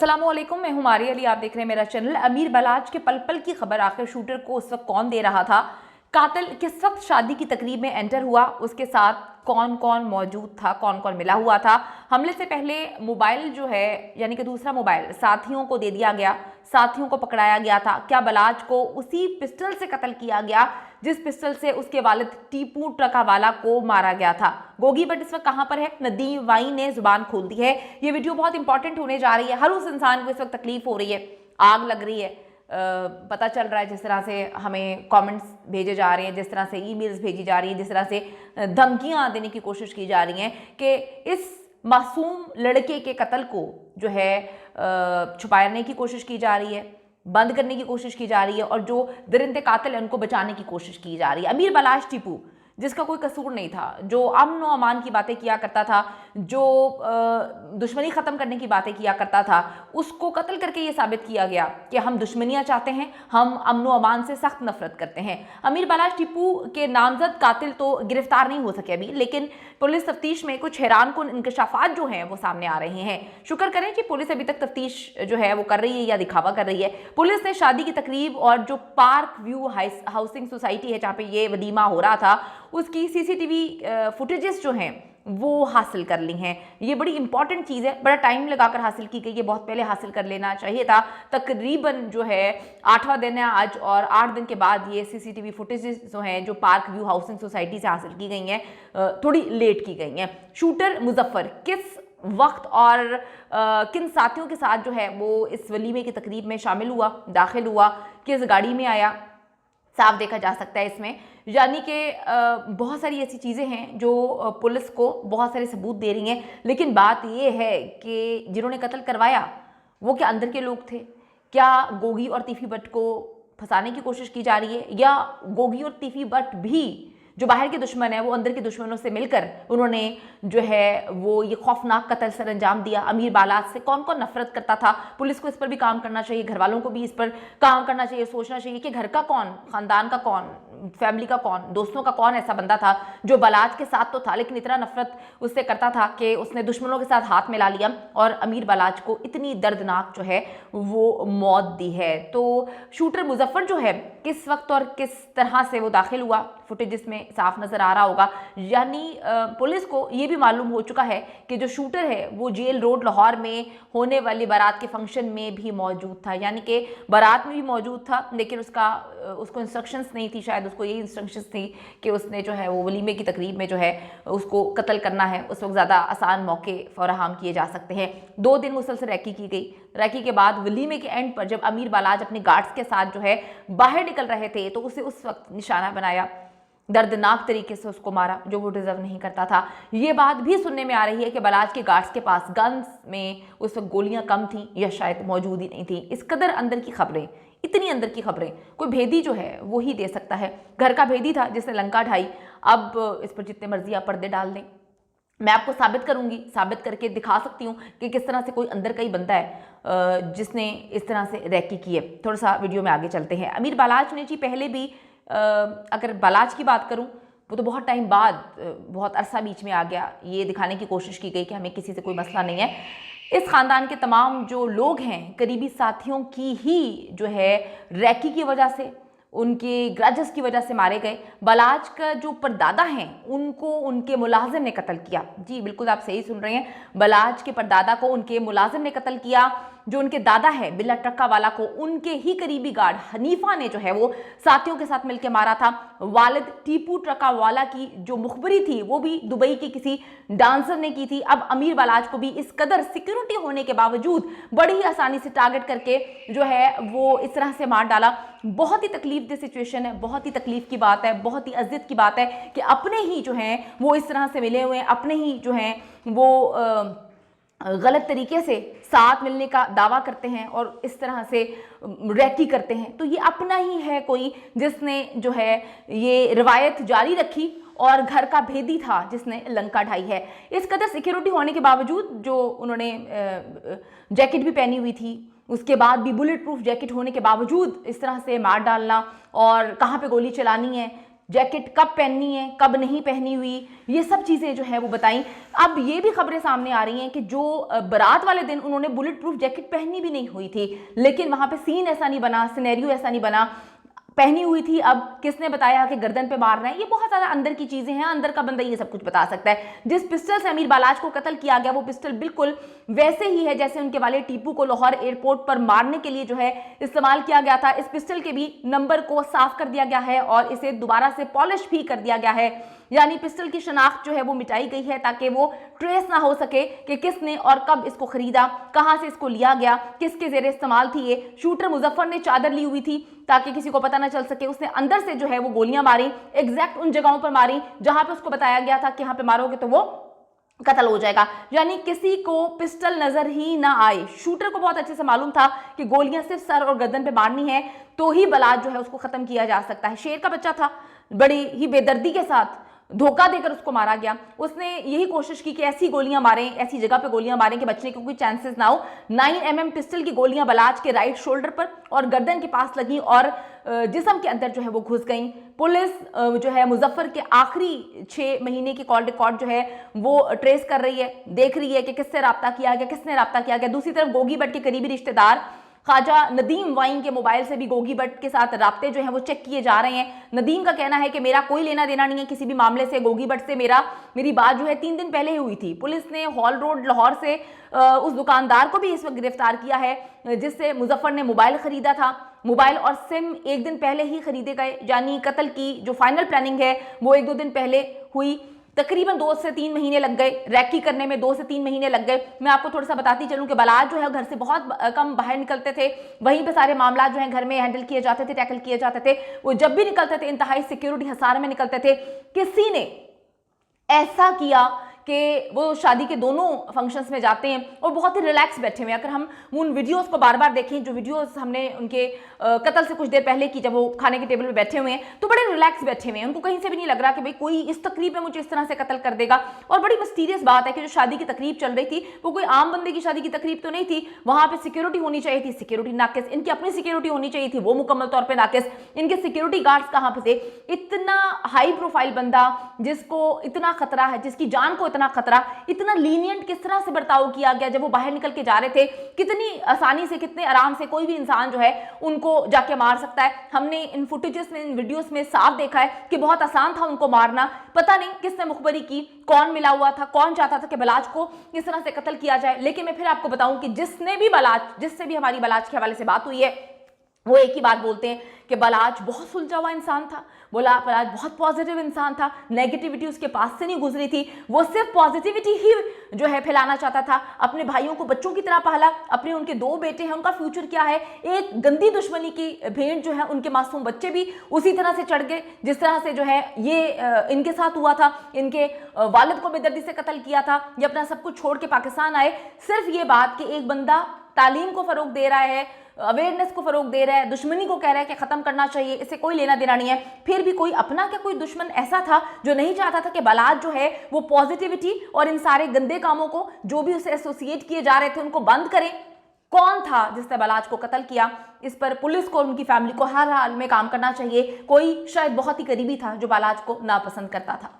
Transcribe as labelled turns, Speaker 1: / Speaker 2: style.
Speaker 1: अस्सलामुअलैकुम, मैं हूं मारिया अली। आप देख रहे हैं मेरा चैनल। अमीर बलाच के पल पल की खबर, आखिर शूटर को उस वक्त कौन दे रहा था, कातिल किस वक्त शादी की तकरीब में एंटर हुआ, उसके साथ कौन कौन मौजूद था, कौन कौन मिला हुआ था। हमले से पहले मोबाइल जो है यानी कि दूसरा मोबाइल साथियों को दे दिया गया, साथियों को पकड़ाया गया था। क्या बलाच को उसी पिस्टल से कत्ल किया गया जिस पिस्टल से उसके वालिद टीपू ट्रका वाला को मारा गया था? गोगी बट इस वक्त कहां पर है? नदीम वाई ने जुबान खोल दी है। ये वीडियो बहुत इंपॉर्टेंट होने जा रही है। हर उस इंसान को इस वक्त तकलीफ हो रही है, आग लग रही है। पता चल रहा है जिस तरह से हमें कमेंट्स भेजे जा रहे हैं, जिस तरह से ईमेल्स भेजी जा रही हैं, जिस तरह से धमकियां देने की कोशिश की जा रही हैं कि इस मासूम लड़के के कत्ल को जो है छुपाने की कोशिश की जा रही है, बंद करने की कोशिश की जा रही है, और जो दरिंदे कातिल है उनको बचाने की कोशिश की जा रही है। अमीर बलाच टीपू जिसका कोई कसूर नहीं था, जो अमन व अमान की बातें किया करता था, जो दुश्मनी ख़त्म करने की बातें किया करता था, उसको कत्ल करके ये साबित किया गया कि हम दुश्मनियाँ चाहते हैं, हम अमन व अमान से सख्त नफरत करते हैं। अमीर बलाच टीपू के नामजद कातिल तो गिरफ्तार नहीं हो सके अभी, लेकिन पुलिस तफ्तीश में कुछ हैरानकुन इंकशाफात जो हैं वो सामने आ रहे हैं। शुक्र करें कि पुलिस अभी तक तफ्तीश जो है वो कर रही है या दिखावा कर रही है। पुलिस ने शादी की तकरीब और जो पार्क व्यू हाउसिंग सोसाइटी है जहाँ पे ये वलीमा हो रहा था, उसकी सीसीटीवी फुटेजेस जो हैं वो हासिल कर ली हैं। ये बड़ी इंपॉर्टेंट चीज़ है, बड़ा टाइम लगाकर हासिल की गई है, बहुत पहले हासिल कर लेना चाहिए था। तकरीबन जो है 8वां दिन है आज, और 8 दिन के बाद ये सीसीटीवी फुटेजेस जो हैं जो पार्क व्यू हाउसिंग सोसाइटी से हासिल की गई हैं थोड़ी लेट की गई हैं। शूटर मुजफ्फर किस वक्त और किन साथियों के साथ जो है वो इस वलीमे की तकरीब में शामिल हुआ, दाखिल हुआ, किस गाड़ी में आया, साफ देखा जा सकता है इसमें। यानी कि बहुत सारी ऐसी चीज़ें हैं जो पुलिस को बहुत सारे सबूत दे रही हैं, लेकिन बात यह है कि जिन्होंने कत्ल करवाया वो क्या अंदर के लोग थे? क्या गोगी और तीफी बट को फंसाने की कोशिश की जा रही है, या गोगी और तीफी बट भी जो बाहर के दुश्मन है वो अंदर के दुश्मनों से मिलकर उन्होंने जो है वो ये खौफनाक कत्ल सर अंजाम दिया? अमीर बलाच से कौन कौन नफरत करता था? पुलिस को इस पर भी काम करना चाहिए, घर वालों को भी इस पर काम करना चाहिए, सोचना चाहिए कि घर का कौन, खानदान का कौन, फैमिली का कौन, दोस्तों का कौन ऐसा बंदा था जो बलाच के साथ तो था लेकिन इतना नफरत उससे करता था कि उसने दुश्मनों के साथ हाथ मिला लिया और अमीर बलाच को इतनी दर्दनाक जो है वो मौत दी है। तो शूटर मुजफ्फर जो है किस वक्त और किस तरह से वो दाखिल हुआ, फुटेज में साफ नजर आ रहा होगा। यानी पुलिस को ये भी मालूम हो चुका है कि जो शूटर है वो जेल रोड लाहौर में होने वाली बारात के फंक्शन में भी मौजूद था, यानी कि बारात में भी मौजूद था, लेकिन उसको इंस्ट्रक्शंस नहीं थी, शायद उसको यही इंस्ट्रक्शंस थी कि उसने जो है वो वलीमे की तकरीब में जो है उसको कत्ल करना है। उस वक्त ज़्यादा आसान मौके फराहम किए जा सकते हैं। 2 दिन मुसलसल रैकी की गई। रैकी के बाद वलीमे के एंड पर जब अमीर बलाच अपने गार्ड्स के साथ जो है बाहर निकल रहे थे तो उसे उस वक्त निशाना बनाया, दर्दनाक तरीके से उसको मारा जो वो डिजर्व नहीं करता था। ये बात भी सुनने में आ रही है कि बलाच के गार्ड्स के पास गन्स में उस वक्त गोलियां कम थी या शायद मौजूद ही नहीं थी। इस कदर अंदर की खबरें, इतनी अंदर की खबरें कोई भेदी जो है वो ही दे सकता है। घर का भेदी था जिसने लंका ढाई, अब इस पर जितने मर्जी आप पर्दे डाल दें। मैं आपको साबित करूंगी, साबित करके दिखा सकती हूँ कि किस तरह से कोई अंदर का ही बंदा है जिसने इस तरह से रैकी की है। थोड़ा सा वीडियो में आगे चलते हैं। अमीर बलाच ने जी पहले भी अगर बलाच की बात करूं वो तो बहुत टाइम बाद, बहुत अरसा बीच में आ गया, ये दिखाने की कोशिश की गई कि हमें किसी से कोई मसला नहीं है। इस ख़ानदान के तमाम जो लोग हैं करीबी साथियों की ही जो है रैकी की वजह से, उनके ग्रजेस की वजह से मारे गए। बलाच का जो परदादा हैं उनको उनके मुलाजिम ने कत्ल किया। जी बिल्कुल आप सही सुन रहे हैं, बलाच के परदादा को उनके मुलाजिम ने कत्ल किया। जो उनके दादा है बिल्ला ट्रक्का वाला को उनके ही करीबी गार्ड हनीफा ने जो है वो साथियों के साथ मिलकर मारा था। वालिद टीपू ट्रक्का वाला की जो मुखबरी थी वो भी दुबई के किसी डांसर ने की थी। अब अमीर बलाच को भी इस कदर सिक्योरिटी होने के बावजूद बड़ी ही आसानी से टारगेट करके जो है वो इस तरह से मार डाला। बहुत ही तकलीफ दे सिचुएशन है, बहुत ही तकलीफ की बात है, बहुत ही अजियत की बात है कि अपने ही जो हैं वो इस तरह से मिले हुए हैं, अपने ही जो हैं वो गलत तरीके से साथ मिलने का दावा करते हैं और इस तरह से रैकी करते हैं। तो ये अपना ही है कोई जिसने जो है ये रिवायत जारी रखी और घर का भेदी था जिसने लंका ढाई है। इस कदर सिक्योरिटी होने के बावजूद जो उन्होंने जैकेट भी पहनी हुई थी, उसके बाद भी बुलेट प्रूफ जैकेट होने के बावजूद इस तरह से मार डालना और कहाँ पे गोली चलानी है, जैकेट कब पहननी है, कब नहीं पहनी हुई, ये सब चीज़ें जो है वो बताई। अब ये भी खबरें सामने आ रही हैं कि जो बारात वाले दिन उन्होंने बुलेट प्रूफ जैकेट पहनी भी नहीं हुई थी, लेकिन वहाँ पे सीन ऐसा नहीं बना, सिनेरियो ऐसा नहीं बना, पहनी हुई थी। अब किसने बताया कि गर्दन पे मार रहे हैं, ये बहुत ज़्यादा अंदर की चीज़ें हैं, अंदर का बंदा ये सब कुछ बता सकता है। जिस पिस्टल से अमीर बालाज को कत्ल किया गया वो पिस्टल बिल्कुल वैसे ही है जैसे उनके वाले टीपू को लाहौर एयरपोर्ट पर मारने के लिए जो है इस्तेमाल किया गया था। इस पिस्टल के भी नंबर को साफ कर दिया गया है और इसे दोबारा से पॉलिश भी कर दिया गया है, यानी पिस्टल की शनाख्त जो है वो मिटाई गई है ताकि वो ट्रेस ना हो सके कि किसने और कब इसको खरीदा, कहां से इसको लिया गया, किसके जेरे इस्तेमाल थी ये। शूटर मुजफ्फर ने चादर ली हुई थी ताकि किसी को पता ना चल सके। उसने अंदर से जो है वो गोलियां मारी, एग्जैक्ट उन जगहों पर मारी जहां पे उसको बताया गया था कि यहाँ पे मारोगे तो वो कत्ल हो जाएगा, यानी किसी को पिस्टल नजर ही ना आए। शूटर को बहुत अच्छे से मालूम था कि गोलियां सिर्फ सर और गर्दन पे मारनी है तो ही बालाज जो है उसको खत्म किया जा सकता है। शेर का बच्चा था, बड़ी ही बेदर्दी के साथ धोखा देकर उसको मारा गया। उसने यही कोशिश की कि ऐसी गोलियां मारें, ऐसी जगह पे गोलियां मारें कि बचने के कोई चांसेस ना हो। 9mm पिस्टल की गोलियां बालाज के राइट शोल्डर पर और गर्दन के पास लगी और जिस्म के अंदर जो है वो घुस गई। पुलिस जो है मुजफ्फर के आखिरी 6 महीने की कॉल रिकॉर्ड जो है वो ट्रेस कर रही है, देख रही है कि किससे रब्ता किया गया, किसने रब्ता किया गया। दूसरी तरफ गोगी भट्ट के करीबी रिश्तेदार ख्वाजा नदीम वाइन के मोबाइल से भी गोगी भट्ट के साथ राब्ते जो है वो चेक किए जा रहे हैं। नदीम का कहना है कि मेरा कोई लेना देना नहीं है किसी भी मामले से, गोगी भट्ट से मेरी बात जो है 3 दिन पहले ही हुई थी। पुलिस ने हॉल रोड लाहौर से उस दुकानदार को भी इस वक्त गिरफ्तार किया है जिससे मुजफ्फर ने मोबाइल खरीदा था। मोबाइल और सिम 1 दिन पहले ही खरीदे गए, यानी कत्ल की जो फाइनल प्लानिंग है वो 1-2 दिन पहले हुई। तकरीबन 2 से 3 महीने लग गए, रैकी करने में 2 से 3 महीने लग गए। मैं आपको थोड़ा सा बताती चलूं कि बालाज जो है घर से बहुत कम बाहर निकलते थे, वहीं पे सारे मामला जो है घर में हैंडल किए जाते थे, टैकल किए जाते थे। वो जब भी निकलते थे इंतहाई सिक्योरिटी हसारे में निकलते थे। किसी ने ऐसा किया कि वो शादी के दोनों फंक्शंस में जाते हैं और बहुत ही रिलैक्स बैठे हुए हैं। अगर हम उन वीडियोस को बार बार देखें, जो वीडियोस हमने उनके कत्ल से कुछ देर पहले की, जब वो खाने के टेबल पे बैठे हुए हैं तो बड़े रिलैक्स बैठे हुए हैं। उनको कहीं से भी नहीं लग रहा कि भाई कोई इस तकरीब में मुझे इस तरह से कत्ल कर देगा। और बड़ी मिस्टीरियस बात है कि जो शादी की तकरीब चल रही थी वो कोई आम बंदे की शादी की तकरीब तो नहीं थी। वहां पर सिक्योरिटी होनी चाहिए थी, सिक्योरिटी नाकिस, इनकी अपनी सिक्योरिटी होनी चाहिए थी, वो मुकम्मल तौर पर नाकिस। इनके सिक्योरिटी गार्ड्स कहाँ पे थे? इतना हाई प्रोफाइल बंदा जिसको इतना खतरा है, जिसकी जान को इतना खतरा, इतना लीनियंट किस तरह से बर्ताव किया गया जब वो बाहर निकल के जा रहे थे। कितनी आसानी से, कितने आराम से कोई भी इंसान जो है उनको जाके मार सकता है। हमने इन फुटेजेस में, इन वीडियोस में साफ देखा है कि बहुत आसान था उनको मारना। पता नहीं किसने मुखबरी की, कौन मिला हुआ था, कौन चाहता था कि बालाज को इस तरह से कत्ल किया जाए। लेकिन मैं फिर आपको बताऊं कि जिससे भी हमारी बालाज के हवाले से बात हुई है वो एक ही बात बोलते हैं कि बालाज बहुत सुलझा हुआ इंसान था, बालाज बहुत पॉजिटिव इंसान था, नेगेटिविटी उसके पास से नहीं गुजरी थी। वो सिर्फ पॉजिटिविटी ही जो है फैलाना चाहता था। अपने भाइयों को बच्चों की तरह पाला, अपने उनके 2 बेटे हैं, उनका फ्यूचर क्या है। एक गंदी दुश्मनी की भेंट जो है उनके मासूम बच्चे भी उसी तरह से चढ़ गए जिस तरह से जो है ये इनके साथ हुआ था। इनके वालिद को बेदर्दी से कत्ल किया था, ये अपना सब कुछ छोड़ के पाकिस्तान आए। सिर्फ ये बात कि एक बंदा तालीम को फरोग दे रहा है, अवेयरनेस को फरोग दे रहा है, दुश्मनी को कह रहा है कि खत्म करना चाहिए, इससे कोई लेना देना नहीं है। फिर भी कोई अपना क्या कोई दुश्मन ऐसा था जो नहीं चाहता था कि बालाज जो है वो पॉजिटिविटी और इन सारे गंदे कामों को जो भी उसे एसोसिएट किए जा रहे थे उनको बंद करे। कौन था जिसने बालाज को कत्ल किया? इस पर पुलिस को और उनकी फैमिली को हर हाल में काम करना चाहिए। कोई शायद बहुत ही करीबी था जो बालाज को नापसंद करता था।